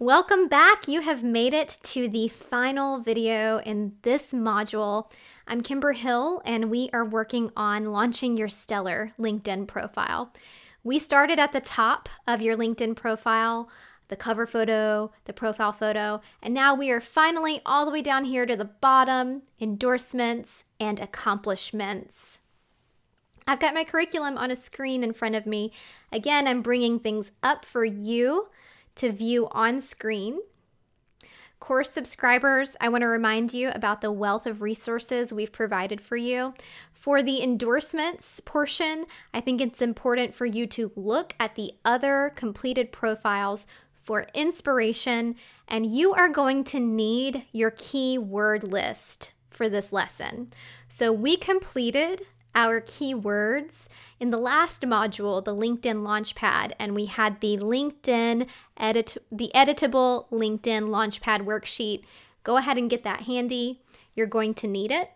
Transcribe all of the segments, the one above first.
Welcome back. You have made it to the final video in this module. I'm Kimber Hill, and we are working on launching your stellar LinkedIn profile. We started at the top of your LinkedIn profile, the cover photo, the profile photo, and now we are finally all the way down here to the bottom, endorsements and accomplishments. I've got my curriculum on a screen in front of me. Again, I'm bringing things up for you to view on screen. Course subscribers, I want to remind you about the wealth of resources we've provided for you. For the endorsements portion, I think it's important for you to look at the other completed profiles for inspiration, and you are going to need your keyword list for this lesson. So we completed our keywords in the last module, the LinkedIn Launchpad, and we had the editable LinkedIn Launchpad worksheet. Go ahead and get that handy. You're going to need it.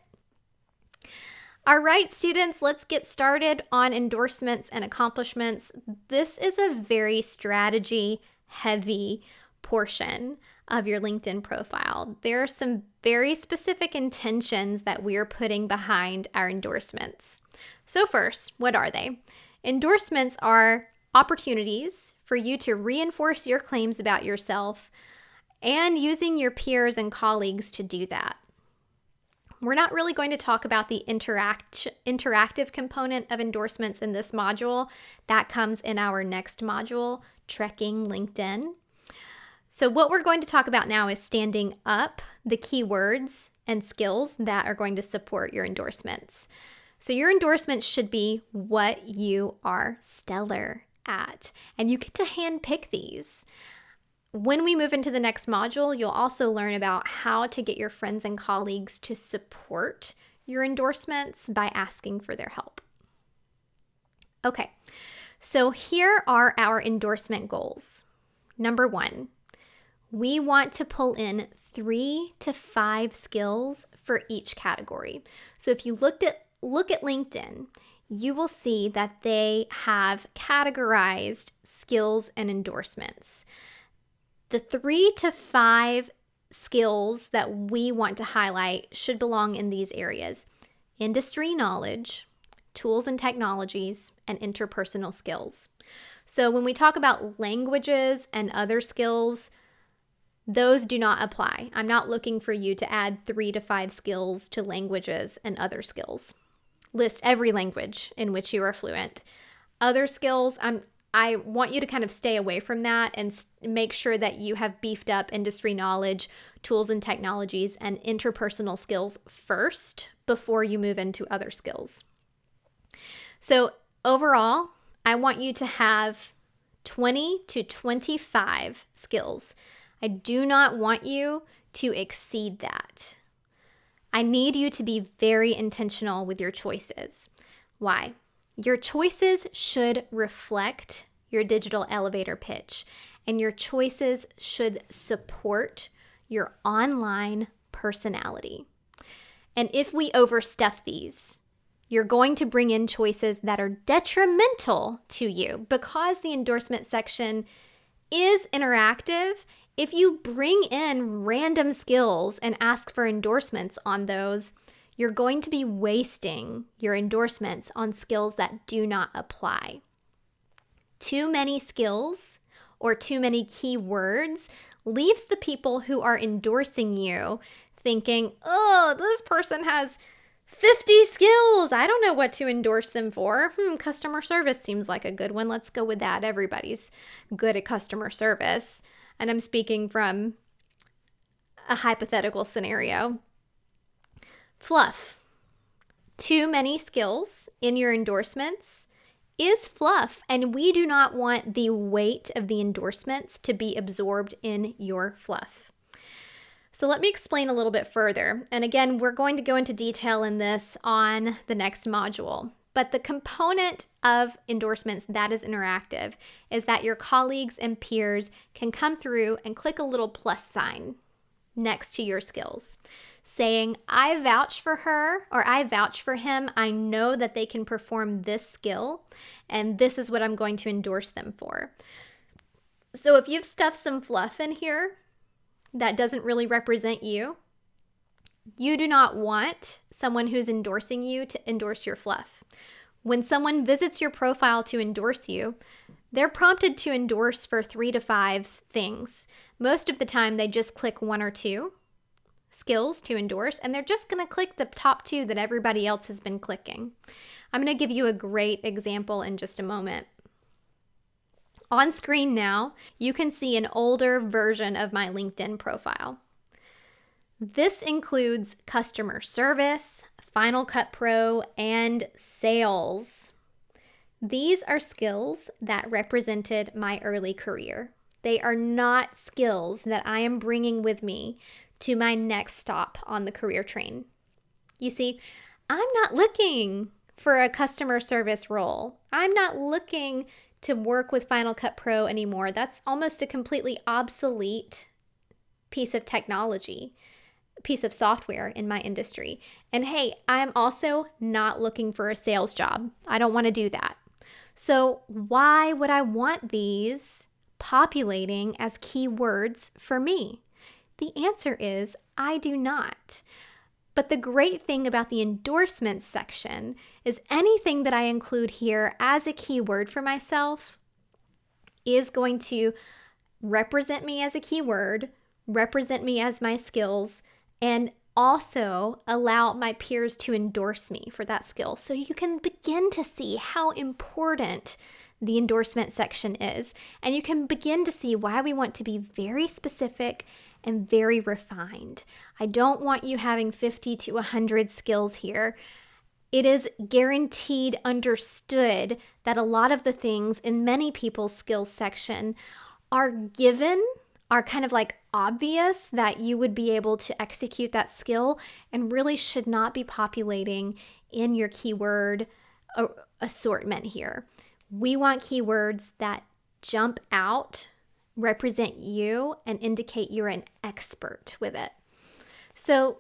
All right, students, let's get started on endorsements and accomplishments. This is a very strategy-heavy portion of your LinkedIn profile. There are some very specific intentions that we are putting behind our endorsements. So first, what are they? Endorsements are opportunities for you to reinforce your claims about yourself and using your peers and colleagues to do that. We're not really going to talk about the interactive component of endorsements in this module. That comes in our next module, Trekking LinkedIn. So what we're going to talk about now is standing up the keywords and skills that are going to support your endorsements. So your endorsements should be what you are stellar at, and you get to handpick these. When we move into the next module, you'll also learn about how to get your friends and colleagues to support your endorsements by asking for their help. Okay, so here are our endorsement goals. Number 1. We want to pull in 3 to 5 skills for each category. So if you look at LinkedIn, you will see that they have categorized skills and endorsements. The 3 to 5 skills that we want to highlight should belong in these areas: industry knowledge, tools and technologies, and interpersonal skills. So when we talk about languages and other skills, those do not apply. I'm not looking for you to add 3 to 5 skills to languages and other skills. List every language in which you are fluent. Other skills, I want you to kind of stay away from that and make sure that you have beefed up industry knowledge, tools and technologies, and interpersonal skills first before you move into other skills. So overall, I want you to have 20 to 25 skills. I do not want you to exceed that. I need you to be very intentional with your choices. Why? Your choices should reflect your digital elevator pitch, and your choices should support your online personality. And if we overstuff these, you're going to bring in choices that are detrimental to you. Because the endorsement section is interactive, if you bring in random skills and ask for endorsements on those, you're going to be wasting your endorsements on skills that do not apply. Too many skills or too many keywords leaves the people who are endorsing you thinking, oh, this person has 50 skills. I don't know what to endorse them for. Customer service seems like a good one. Let's go with that. Everybody's good at customer service. And I'm speaking from a hypothetical scenario. Fluff. Too many skills in your endorsements is fluff, and we do not want the weight of the endorsements to be absorbed in your fluff. So let me explain a little bit further. And again, we're going to go into detail in this on the next module. But the component of endorsements that is interactive is that your colleagues and peers can come through and click a little plus sign next to your skills, saying, I vouch for her or I vouch for him. I know that they can perform this skill, and this is what I'm going to endorse them for. So if you've stuffed some fluff in here that doesn't really represent you, you do not want someone who's endorsing you to endorse your fluff. When someone visits your profile to endorse you, they're prompted to endorse for 3 to 5 things. Most of the time, they just click 1 or 2 skills to endorse, and they're just going to click the top 2 that everybody else has been clicking. I'm going to give you a great example in just a moment. On screen now, you can see an older version of my LinkedIn profile. This includes customer service, Final Cut Pro, and sales. These are skills that represented my early career. They are not skills that I am bringing with me to my next stop on the career train. You see, I'm not looking for a customer service role. I'm not looking to work with Final Cut Pro anymore. That's almost a completely obsolete piece of technology, piece of software in my industry. And hey, I'm also not looking for a sales job. I don't want to do that. So why would I want these populating as keywords for me? The answer is I do not. But the great thing about the endorsements section is anything that I include here as a keyword for myself is going to represent me as a keyword, represent me as my skills, and also allow my peers to endorse me for that skill. So you can begin to see how important the endorsement section is, and you can begin to see why we want to be very specific and very refined. I don't want you having 50 to 100 skills here. It is guaranteed understood that a lot of the things in many people's skills section are given, are kind of like obvious that you would be able to execute that skill and really should not be populating in your keyword assortment here. We want keywords that jump out, represent you, and indicate you're an expert with it. So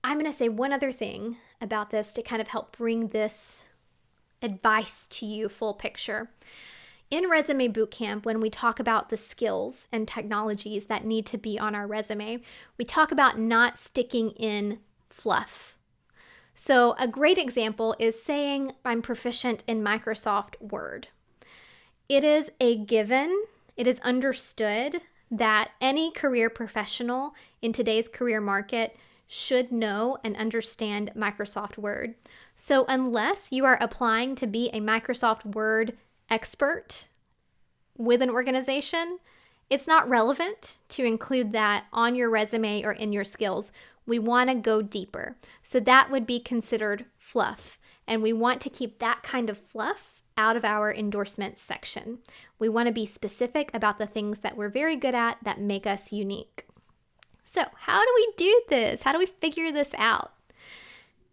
I'm going to say one other thing about this to kind of help bring this advice to you full picture. In Resume Bootcamp, when we talk about the skills and technologies that need to be on our resume, we talk about not sticking in fluff. So a great example is saying I'm proficient in Microsoft Word. It is a given, it is understood that any career professional in today's career market should know and understand Microsoft Word. So unless you are applying to be a Microsoft Word expert with an organization, it's not relevant to include that on your resume or in your skills. We want to go deeper. So that would be considered fluff. And we want to keep that kind of fluff out of our endorsement section. We want to be specific about the things that we're very good at that make us unique. So how do we do this? How do we figure this out?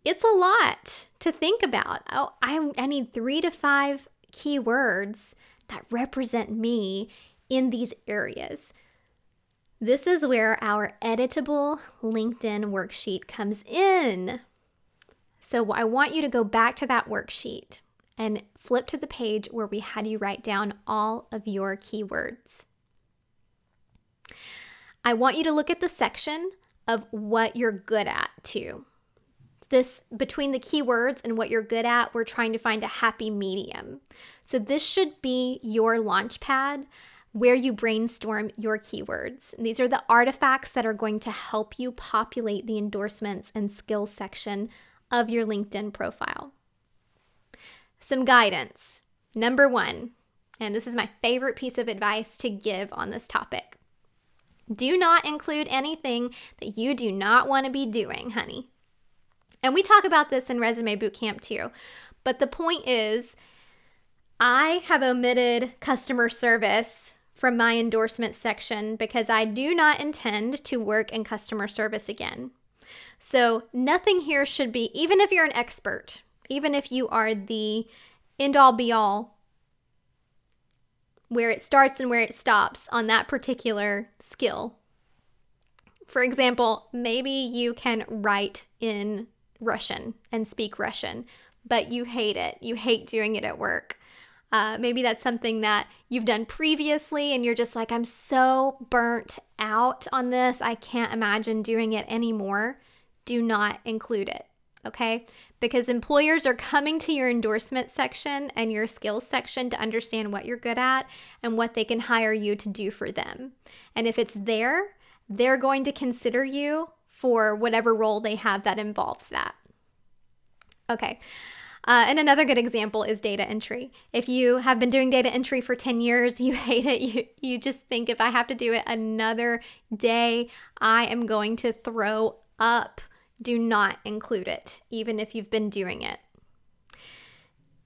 It's a lot to think about. Oh, I need 3 to 5 keywords that represent me in these areas. This is where our editable LinkedIn worksheet comes in. So I want you to go back to that worksheet and flip to the page where we had you write down all of your keywords. I want you to look at the section of what you're good at too. This, between the keywords and what you're good at, we're trying to find a happy medium. So this should be your launch pad where you brainstorm your keywords. These are the artifacts that are going to help you populate the endorsements and skills section of your LinkedIn profile. Some guidance. Number 1, and this is my favorite piece of advice to give on this topic. Do not include anything that you do not want to be doing, honey. And we talk about this in Resume Bootcamp too. But the point is, I have omitted customer service from my endorsement section because I do not intend to work in customer service again. So nothing here should be, even if you're an expert, even if you are the end-all be-all, where it starts and where it stops on that particular skill. For example, maybe you can write in Russian and speak Russian, but you hate it. You hate doing it at work. Maybe that's something that you've done previously and you're just like, I'm so burnt out on this. I can't imagine doing it anymore. Do not include it, okay? Because employers are coming to your endorsement section and your skills section to understand what you're good at and what they can hire you to do for them. And if it's there, they're going to consider you for whatever role they have that involves that. Okay. And another good example is data entry. If you have been doing data entry for 10 years, you hate it, you just think, if I have to do it another day, I am going to throw up. Do not include it, even if you've been doing it.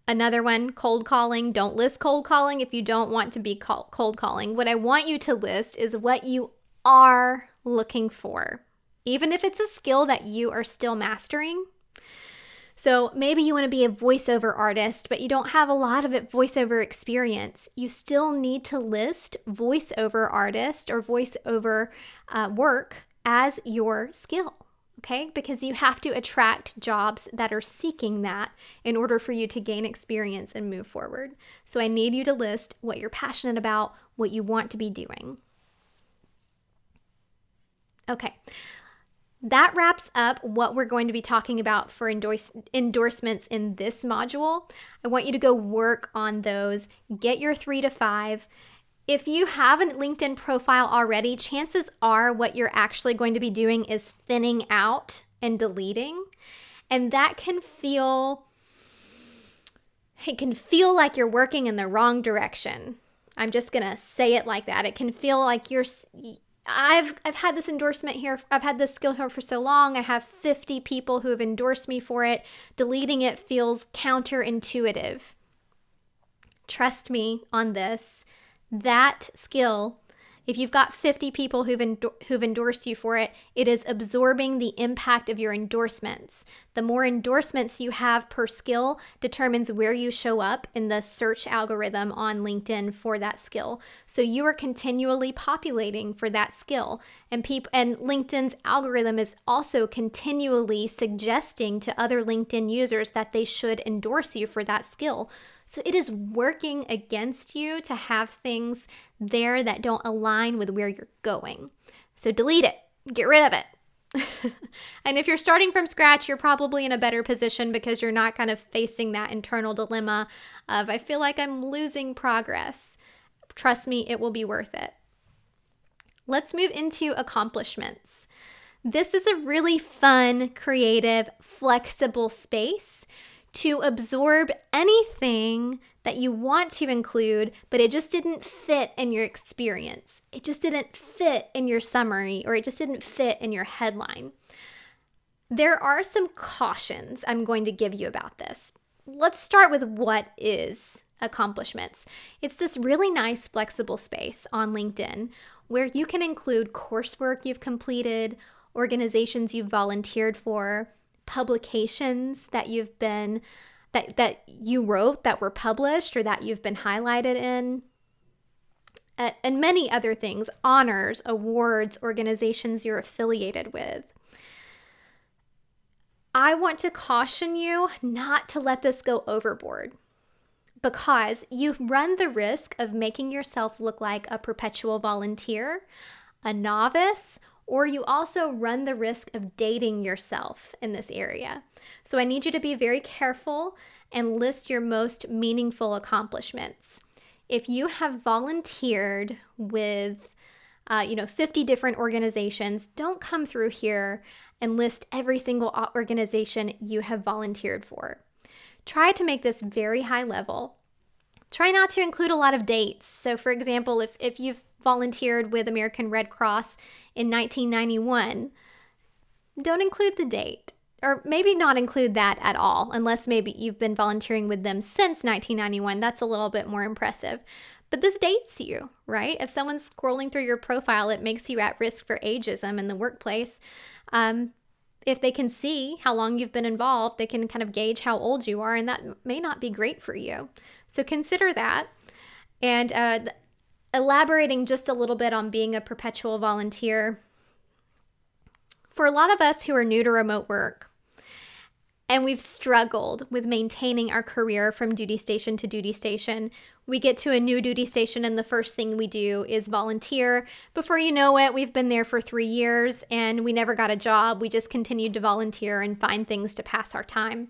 Another one, cold calling. Don't list cold calling if you don't want to be cold calling. What I want you to list is what you are looking for, even if it's a skill that you are still mastering. So maybe you want to be a voiceover artist, but you don't have a lot of voiceover experience. You still need to list voiceover artist or voiceover work as your skill, okay? Because you have to attract jobs that are seeking that in order for you to gain experience and move forward. So I need you to list what you're passionate about, what you want to be doing. Okay. That wraps up what we're going to be talking about for endorsements in this module. I want you to go work on those, get your 3 to 5. If you have a LinkedIn profile already, chances are what you're actually going to be doing is thinning out and deleting. And that can feel like you're working in the wrong direction. I'm just going to say it like that. It can feel like I've had this endorsement here. I've had this skill here for so long. I have 50 people who have endorsed me for it. Deleting it feels counterintuitive. Trust me on this. That skill, if you've got 50 people who've endorsed you for it, it is absorbing the impact of your endorsements. The more endorsements you have per skill determines where you show up in the search algorithm on LinkedIn for that skill. So you are continually populating for that skill. And LinkedIn's algorithm is also continually suggesting to other LinkedIn users that they should endorse you for that skill. So it is working against you to have things there that don't align with where you're going. So delete it, get rid of it. And if you're starting from scratch, you're probably in a better position because you're not kind of facing that internal dilemma of, I feel like I'm losing progress. Trust me, it will be worth it. Let's move into accomplishments. This is a really fun, creative, flexible space to absorb anything that you want to include, but it just didn't fit in your experience. It just didn't fit in your summary, or it just didn't fit in your headline. There are some cautions I'm going to give you about this. Let's start with what is accomplishments. It's this really nice flexible space on LinkedIn where you can include coursework you've completed, organizations you've volunteered for, publications that that you wrote that were published or that you've been highlighted in, and many other things, honors, awards, organizations you're affiliated with. I want to caution you not to let this go overboard, because you run the risk of making yourself look like a perpetual volunteer, a novice, or you also run the risk of dating yourself in this area. So I need you to be very careful and list your most meaningful accomplishments. If you have volunteered with 50 different organizations, don't come through here and list every single organization you have volunteered for. Try to make this very high level. Try not to include a lot of dates. So for example, if you've volunteered with American Red Cross in 1991, don't include the date. Or maybe not include that at all, unless maybe you've been volunteering with them since 1991. That's a little bit more impressive. But this dates you, right? If someone's scrolling through your profile, it makes you at risk for ageism in the workplace. If they can see how long you've been involved, they can kind of gauge how old you are, and that may not be great for you. So consider that. And elaborating just a little bit on being a perpetual volunteer. For a lot of us who are new to remote work, and we've struggled with maintaining our career from duty station to duty station. We get to a new duty station and the first thing we do is volunteer. Before you know it, we've been there for 3 years and we never got a job. We just continued to volunteer and find things to pass our time.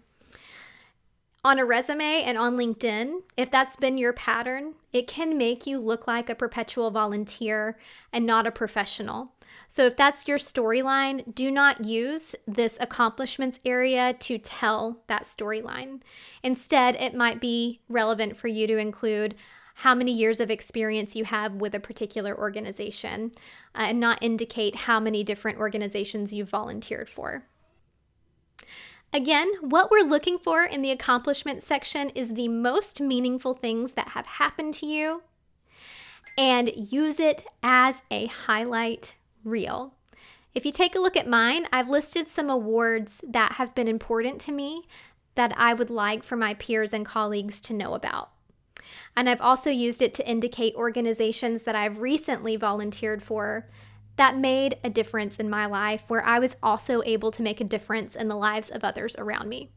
On a resume and on LinkedIn, if that's been your pattern, it can make you look like a perpetual volunteer and not a professional. So if that's your storyline, do not use this accomplishments area to tell that storyline. Instead, it might be relevant for you to include how many years of experience you have with a particular organization and not indicate how many different organizations you've volunteered for. Again, what we're looking for in the accomplishment section is the most meaningful things that have happened to you and use it as a highlight reel. If you take a look at mine, I've listed some awards that have been important to me that I would like for my peers and colleagues to know about. And I've also used it to indicate organizations that I've recently volunteered for that made a difference in my life, where I was also able to make a difference in the lives of others around me.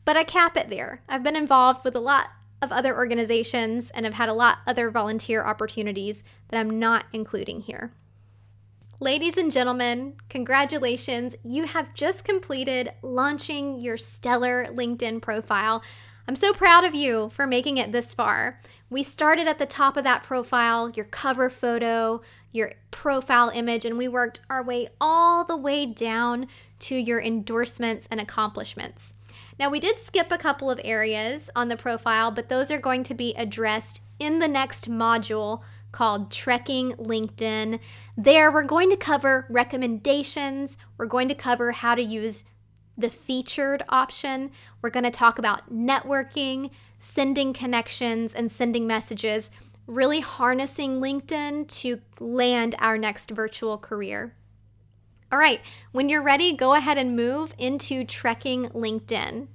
But I cap it there. I've been involved with a lot of other organizations and have had a lot other volunteer opportunities that I'm not including here. Ladies and gentlemen, congratulations. You have just completed launching your stellar LinkedIn profile. I'm so proud of you for making it this far. We started at the top of that profile, your cover photo, your profile image, and we worked our way all the way down to your endorsements and accomplishments. Now, we did skip a couple of areas on the profile, but those are going to be addressed in the next module called Trekking LinkedIn. There, we're going to cover recommendations. We're going to cover how to use the featured option. We're going to talk about networking, sending connections, and sending messages, really harnessing LinkedIn to land our next virtual career. All right, when you're ready, go ahead and move into Trekking LinkedIn.